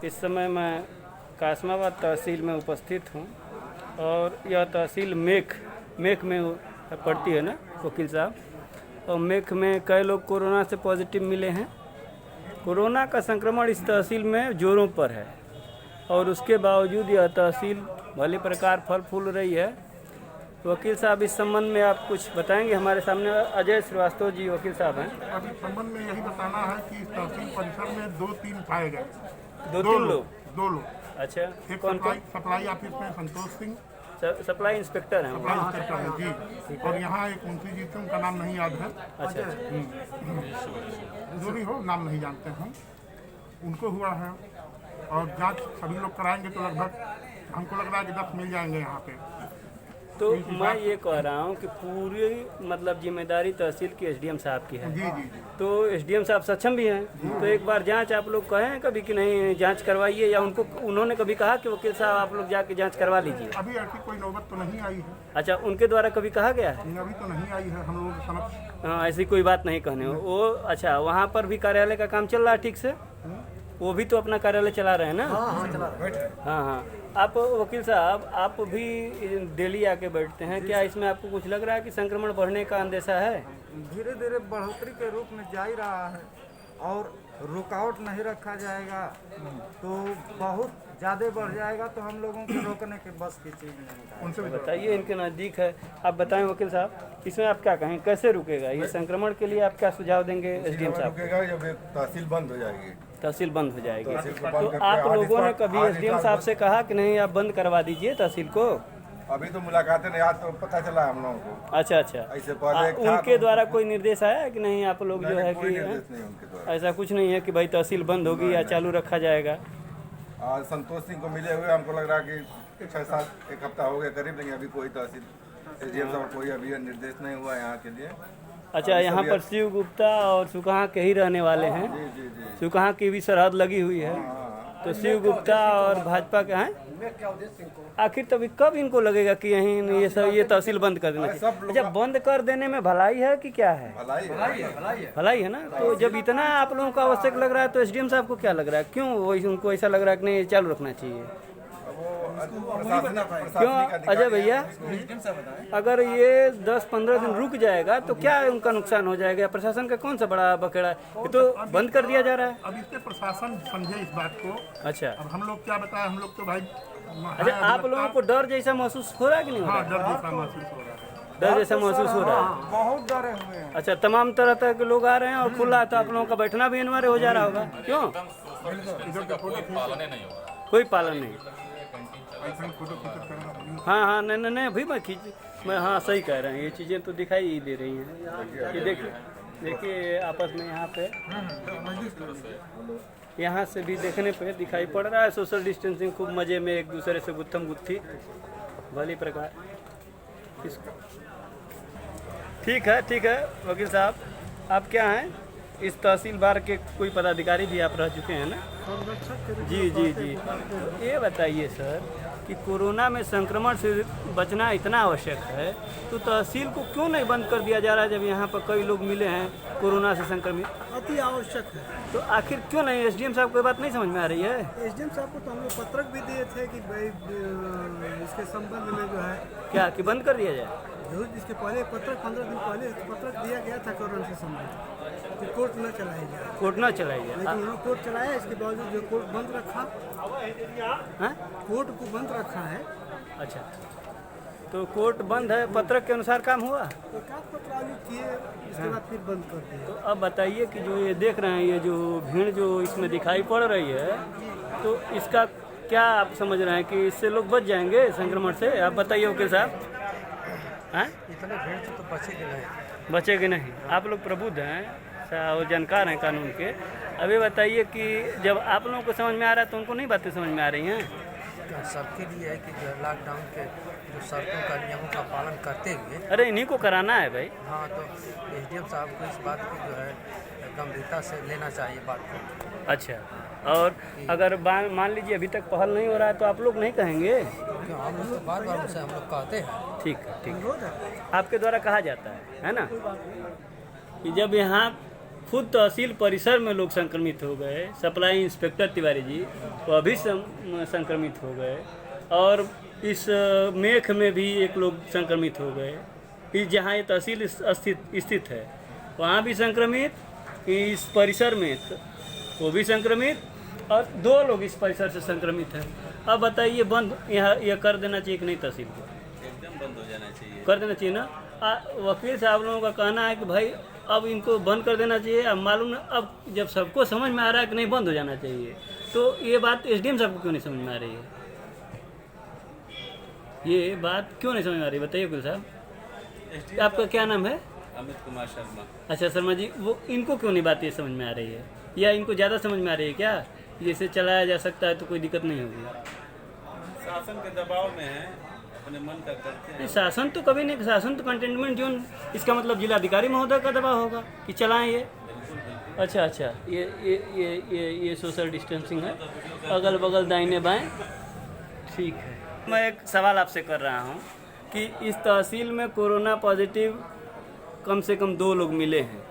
इस समय मैं कासमाबाद तहसील में उपस्थित हूँ और यह तहसील मेख में पड़ती है ना वकील साहब। और मेख में कई लोग कोरोना से पॉजिटिव मिले हैं। कोरोना का संक्रमण इस तहसील में जोरों पर है और उसके बावजूद यह तहसील भली प्रकार फल फूल रही है। वकील साहब, इस संबंध में आप कुछ बताएंगे? हमारे सामने अजय श्रीवास्तव जी वकील साहब हैं। अब इस संबंध में यही बताना है कि इस तहसील परिसर में 2-3 पाए गए। दो लोग। अच्छा, एक कौन कौन? सप्लाई ऑफिस में संतोष सिंह, सप्लाई इंस्पेक्टर हैं। सप्लाई इंस्पेक्टर है जी। और यहाँ एक मुंशी जी थे, उनका नाम नहीं याद है। अच्छा, जो भी हो, नाम नहीं जानते हैं। उनको हुआ है और जांच सभी लोग कराएंगे तो लगभग हमको लग रहा है कि 10 मिल जाएंगे यहाँ पे। तो मैं ये कह रहा हूँ कि पूरी मतलब जिम्मेदारी तहसील की एसडीएम साहब की है। जी जी। तो एसडीएम साहब सक्षम भी हैं, तो एक बार जांच आप लोग कहें कभी कि नहीं जांच करवाइए, या उन्होंने कभी कहा कि वकील साहब आप लोग जाके जांच करवा लीजिए? अभी ऐसी कोई नौबत तो नहीं आई है। अच्छा, उनके द्वारा कभी कहा गया है? अभी तो नहीं आई है हम लोगों के समक्ष। हाँ, ऐसी कोई बात नहीं कहने वो। अच्छा, वहाँ पर भी कार्यालय का काम चल रहा है ठीक से? वो भी तो अपना कार्यालय चला रहे हैं ना? हाँ चला रहे हैं। हाँ। आप वकील साहब, आप भी दिल्ली आके बैठते हैं, क्या इसमें आपको कुछ लग रहा है कि संक्रमण बढ़ने का अंदेशा है? धीरे धीरे बढ़ोतरी के रूप में जा ही रहा है और रुकावट नहीं रखा जाएगा तो बहुत ज़्यादा बढ़ जाएगा, तो हम लोगों को रोकने के बस की चीज़ नहीं है। उनसे बताइए, इनके नज़दीक है। आप बताएं वकील साहब, इसमें आप क्या कहें, कैसे रुकेगा ये संक्रमण? के लिए आप क्या सुझाव देंगे एसडीएम साहब? रुकेगा जब एक तहसील बंद हो जाएगी। तहसील बंद हो जाएगी तहसील को बंद तो करके आप आज लोगों ने इस कभी वक्त- एसडीएम साहब से कहा कि नहीं आप बंद करवा दीजिए तहसील को? अभी तो मुलाकातें नहीं, आज तो पता चला हम लोगों को। अच्छा। ऐसे पहले एक था उनके तो- द्वारा कोई निर्देश आया कि नहीं आप लोग जो है कोई कि निर्देश नहीं उनके द्वारा। ऐसा कुछ नहीं है कि भाई तहसील बंद होगी या चालू रखा जाएगा? आज संतोष सिंह को मिले हुए हमको लग रहा है कि 6-7 एक हफ्ता हो गया करीब, लेकिन अभी कोई तहसील एसडीएम साहब कोई अभी निर्देश नहीं हुआ यहाँ के लिए। अच्छा, यहाँ पर शिव गुप्ता और सुकहा के ही रहने वाले हैं। जी जी जी। सुकहा की भी सरहद लगी हुई है, तो शिव गुप्ता और भाजपा के हैं। आखिर तभी कब इनको लगेगा कि यहीं ये तहसील बंद कर देना चाहिए? अच्छा, बंद कर देने में भलाई है कि क्या है? भलाई है ना। तो जब इतना आप लोगों को आवश्यक लग रहा है तो एसडीएम साहब को क्या लग रहा है? क्यों उनको ऐसा लग रहा है कि नहीं चालू रखना चाहिए? क्यों अजय भैया, अगर ये 10-15 दिन रुक जाएगा तो क्या उनका नुकसान हो जाएगा? प्रशासन का कौन सा बड़ा बखेड़ा है? ये तो बंद कर दिया जा रहा है। अब इससे प्रशासन समझे इस बात को। अच्छा। अब हम लोग क्या बताएं, हम लोग तो भाई। अच्छा, आप लोगों को डर जैसा महसूस हो रहा है कि नहीं हो रहा हाँ, है? डर जैसा महसूस हो रहा है। डर जैसा महसूस हो रहा है। बहुत डरे हुए हैं। अच्छा, तमाम तरह के लोग आ रहे हैं और खुला तो आप लोगों का बैठना भी अनिवार्य हो जा रहा होगा। क्यों? कोई पालन नहीं। हाँ, नहीं अभी मैं हाँ सही कह रहे हैं। ये चीज़ें तो दिखाई ही दे रही हैं। ये देखिए आपस में यहाँ से भी देखने पे दिखाई पड़ रहा है सोशल डिस्टेंसिंग, खूब मज़े में एक दूसरे से गुत्थम गुत्थी भली प्रकार। ठीक है वकील साहब, आप क्या हैं? इस तहसील बार के कोई पदाधिकारी भी आप रह चुके हैं ना? जी। तो ये बताइए सर कि कोरोना में संक्रमण से बचना इतना आवश्यक है तो तहसील को क्यों नहीं बंद कर दिया जा रहा है जब यहाँ पर कई लोग मिले हैं कोरोना से संक्रमित? अति आवश्यक है। तो आखिर क्यों नहीं? एसडीएम साहब को बात नहीं समझ में आ रही है? एसडीएम साहब को तो हम लोग पत्रक भी दिए थे कि भाई इसके संबंध में जो है क्या कि बंद कर दिया जाए? जरूर इसके पहले पत्रक 15 दिन पहले पत्रक दिया गया था कोरोना से संबंधित कि कोर्ट न चलाई जाए। कोर्ट न चलाई जाए, लेकिन उन्होंने कोर्ट चलाया, इसके बावजूद जो कोर्ट बंद रखा, कोर्ट को बंद रखा है। अच्छा, तो कोर्ट बंद है, पत्रक के अनुसार काम हुआ? एकाध पत्र आलू किए, इसके बाद फिर बंद कर दिया। तो अब बताइए कि जो ये देख रहे हैं, ये जो भीड़ जो इसमें दिखाई पड़ रही है, तो इसका क्या आप समझ रहे हैं कि इससे लोग बच जाएंगे संक्रमण से? आप बताइए वकील साहब। हैं? इतने भीड़ से तो बचेगी नहीं। आप लोग प्रबुद्ध हैं और जानकार हैं कानून के। अभी बताइए कि जब आप लोगों को समझ में आ रहा है तो उनको नहीं बातें समझ में आ रही हैं? सबके लिए है कि जो लॉकडाउन के जो शर्तों का नियमों का पालन करते हुए। अरे इन्हीं को कराना है भाई। हाँ, तो एसडीएम साहब को इस बात की जो है गंभीरता से लेना चाहिए बात को। अच्छा, और अगर मान लीजिए अभी तक पहल नहीं हो रहा है तो आप लोग नहीं कहेंगे? क्यों, हम लोग तो बार बार उनसे हम लोग कहते हैं। ठीक है, आपके द्वारा कहा जाता है ना कि जब यहाँ खुद तहसील परिसर में लोग संक्रमित हो गए। सप्लाई इंस्पेक्टर तिवारी जी वो अभी संक्रमित हो गए, और इस मेख में भी एक लोग संक्रमित हो गए। इस जहाँ ये तहसील स्थित है वहाँ भी संक्रमित, इस परिसर में वो भी संक्रमित, और 2 लोग इस परिसर से संक्रमित हैं। अब बताइए बंद यहाँ यह कर देना चाहिए कि नहीं? तहसील को एकदम बंद हो जाना चाहिए। कर देना चाहिए ना। वकील साहब लोगों का कहना है कि भाई अब इनको बंद कर देना चाहिए। अब मालूम अब जब सबको समझ में आ रहा है कि नहीं बंद हो जाना चाहिए, तो ये बात एसडीएम साहब को क्यों नहीं समझ में आ रही है? ये बात क्यों नहीं समझ में आ रही है बताइए वकील साहब। आपका क्या नाम है? अमित कुमार शर्मा। अच्छा शर्मा जी, वो इनको क्यों नहीं बात ये समझ में आ रही है, या इनको ज़्यादा समझ में आ रही है क्या? जैसे चलाया जा सकता है तो कोई दिक्कत नहीं होगी। शासन के दबाव में है, अपने मन का करते हैं। शासन तो कभी नहीं, शासन तो कंटेनमेंट जोन, इसका मतलब जिलाधिकारी महोदय का दबाव होगा कि चलाएं ये। अच्छा अच्छा, ये सोशल डिस्टेंसिंग है, अगल बगल दाहिने बाएं, ठीक है। मैं एक सवाल आपसे कर रहा हूँ कि इस तहसील में कोरोना पॉजिटिव कम से कम 2 लोग मिले हैं।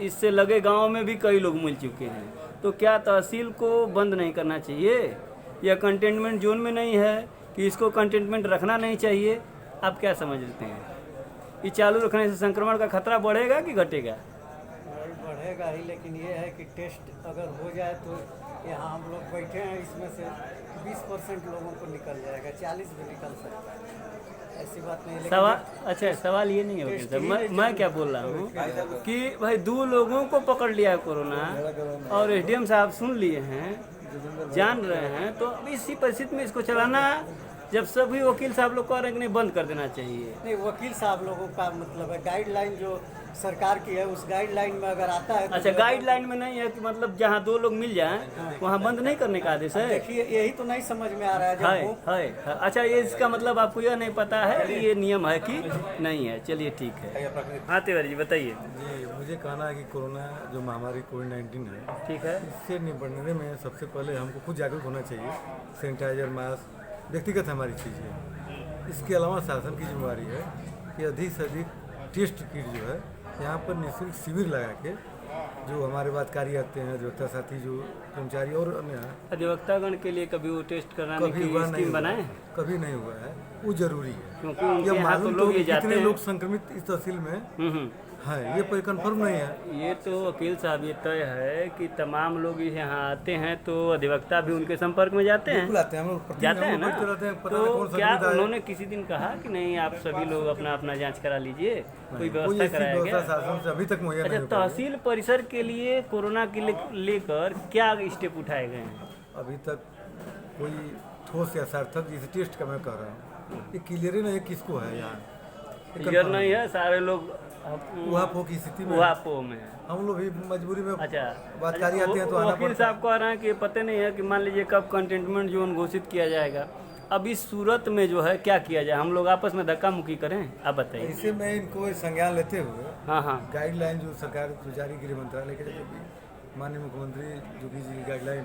इससे लगे गांव में भी कई लोग मिल चुके हैं, तो क्या तहसील को बंद नहीं करना चाहिए, या कंटेनमेंट जोन में नहीं है कि इसको कंटेनमेंट रखना नहीं चाहिए? आप क्या समझते हैं? ये चालू रखने से संक्रमण का खतरा बढ़ेगा कि घटेगा? बढ़ेगा ही, लेकिन ये है कि टेस्ट अगर हो जाए तो यहाँ हम लोग बैठे हैं, इसमें से 20% लोगों को निकल जाएगा, 40 भी निकल सकता है, ऐसी बात नहीं। सवाल अच्छा, सवाल ये नहीं है वकील साहब, मैं क्या बोल रहा हूँ कि भाई 2 लोगों को पकड़ लिया कोरोना, और एसडीएम साहब सुन लिए हैं, जान रहे हैं, तो अभी इसी परिस्थिति में इसको चलाना, जब सभी वकील साहब लोग कह रहे हैं कि नहीं बंद कर देना चाहिए। नहीं, वकील साहब लोगों का मतलब है गाइडलाइन जो सरकार की है, उस गाइडलाइन में अगर आता है तो अच्छा, गाइडलाइन में नहीं है कि मतलब जहाँ 2 लोग मिल जाएं वहाँ बंद नहीं करने का आदेश है? देखिए यही तो नहीं समझ में आ रहा है। है। अच्छा, ये इसका मतलब आपको यह नहीं पता है कि ये नियम है कि नहीं है? चलिए ठीक है। हाँ तिवारी जी बताइए। जी, मुझे कहना है कि कोरोना जो महामारी कोविड-19 है, ठीक है, इससे निपटने में सबसे पहले हमको खुद जागरूक होना चाहिए। सैनिटाइजर, मास्क व्यक्तिगत हमारी चीज़ है। इसके अलावा शासन की जिम्मेवारी है कि अधिक से अधिक टेस्ट किट जो है यहाँ पर निःशुल्क शिविर लगा के, जो हमारे बाद कार्य आते हैं, अधिवक्ता साथी जो कर्मचारी और अन्य अधिवक्तागण के लिए कभी वो टेस्ट कराने की स्कीम बनाए? कभी नहीं हुआ है, वो जरूरी है, क्योंकि उनके ये यहाँ तो मालूम लोग तो ये जाते कितने हैं। लोग संक्रमित इस तहसील में है, ये कोई कंफर्म नहीं है। ये तो वकील साहब ये तय है कि तमाम लोग यहाँ आते हैं तो अधिवक्ता भी उनके संपर्क में जाते हैं, बिल्कुल आते हैं, हम लोग जाते हैं ना। तो क्या क्या उन्होंने किसी दिन कहा कि नहीं आप सभी लोग अपना अपना जांच करा लीजिए, कोई व्यवस्था कराया गया? शासन से अभी तक मुहैया अच्छा, नहीं हो पाई है। तहसील परिसर के लिए कोरोना के लेकर क्या स्टेप उठाए गए हैं? अभी तक कोई ठोस या सार्थक, जिसे टेस्ट का मैं कह रहा हूँ, ये क्लियर ही नहीं है किसको है यहाँ, क्लियर नहीं है, सारे लोग उहापोह की स्थिति में उहापोह में है। हम लोग भी मजबूरी में अच्छा, बात कार्य आते हैं तो आना वकील पड़ता है। साहब कह रहे हैं कि पता नहीं है कि मान लीजिए कब कंटेनमेंट जोन घोषित किया जाएगा। अब इस सूरत में जो है क्या किया जाए? हम लोग आपस में धक्का मुक्की करें? आप बताइए। इसे मैं इनको संज्ञान लेते हुए हाँ, गाइडलाइन जो सरकार जारी गृह मंत्रालय के जो भी माननीय मुख्यमंत्री योगी जी की गाइडलाइन,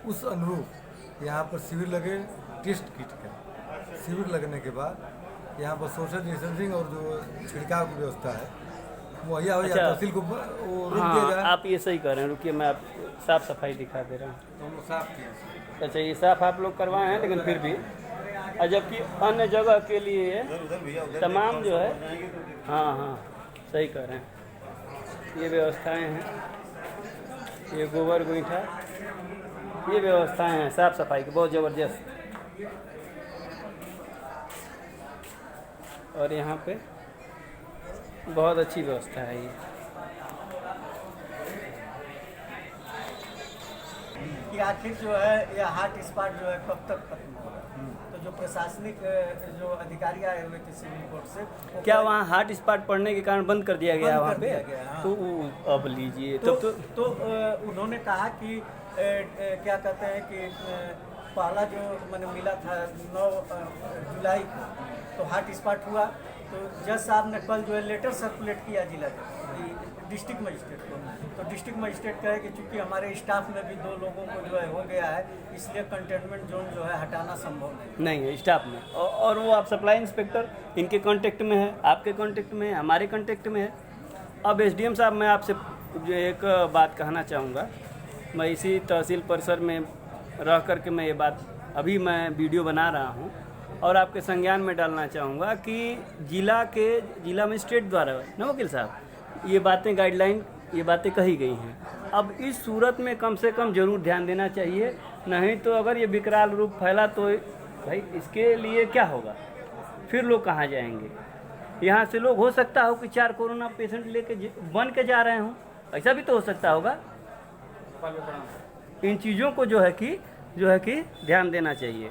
उस अनुरूप यहाँ पर शिविर लगे, टेस्ट किट का शिविर लगने के बाद यहाँ पर सोशल डिस्टेंसिंग और जो छिड़काव की व्यवस्था है मुहैया हो जाए, तहसील को वो रुक दिया जाए। आप ये सही कर रहे हैं, रुकिए मैं आप साफ सफाई दिखा दे रहा हूँ। हम लोग साफ किए। अच्छा, ये साफ आप लोग करवाए हैं, लेकिन फिर भी जबकि अन्य जगह के लिए तमाम जो है, हाँ सही कह रहे हैं, ये व्यवस्थाएं हैं, ये गोबर गोईठा, ये व्यवस्थाएं हैं साफ सफाई की बहुत ज़बरदस्त। और यहाँ पे बहुत अच्छी व्यवस्था है ये। कि आखिर जो है यह हॉट स्पॉट जो है कब तक खत्म होगा? तो जो प्रशासनिक जो अधिकारी आए हुए थे सिविल कोर्ट से, वो क्या वहाँ हॉट स्पॉट पड़ने के कारण बंद कर दिया गया है वहाँ पे? हाँ। तो अब लीजिए तो उन्होंने कहा कि क्या कहते हैं कि पहला जो मैंने मिला था 9 जुलाई को, तो हॉट स्पॉट हुआ, तो जज साहब ने कल जो है लेटर सर्कुलेट किया जिला डिस्ट्रिक्ट मजिस्ट्रेट को। तो डिस्ट्रिक्ट मजिस्ट्रेट कहे कि चूंकि हमारे स्टाफ में भी 2 लोगों को जो है हो गया है, इसलिए कंटेनमेंट जोन जो है हटाना संभव नहीं है स्टाफ में। और वो आप सप्लाई इंस्पेक्टर इनके कांटेक्ट में है, आपके कांटेक्ट में है, हमारे कांटेक्ट में है, अब एसडीएम साहब, मैं आपसे जो एक बात कहना चाहूँगा। मैं इसी तहसील परिसर में रह कर के मैं ये बात अभी मैं वीडियो बना रहा हूँ और आपके संज्ञान में डालना चाहूँगा कि जिला मजिस्ट्रेट द्वारा ना वकील साहब ये बातें गाइडलाइन ये बातें कही गई हैं। अब इस सूरत में कम से कम ज़रूर ध्यान देना चाहिए, नहीं तो अगर ये विकराल रूप फैला तो भाई इसके लिए क्या होगा, फिर लोग कहाँ जाएंगे। यहाँ से लोग हो सकता हो कि 4 कोरोना पेशेंट लेके बन के जा रहे हों, ऐसा भी तो हो सकता होगा। इन चीज़ों को जो है कि ध्यान देना चाहिए।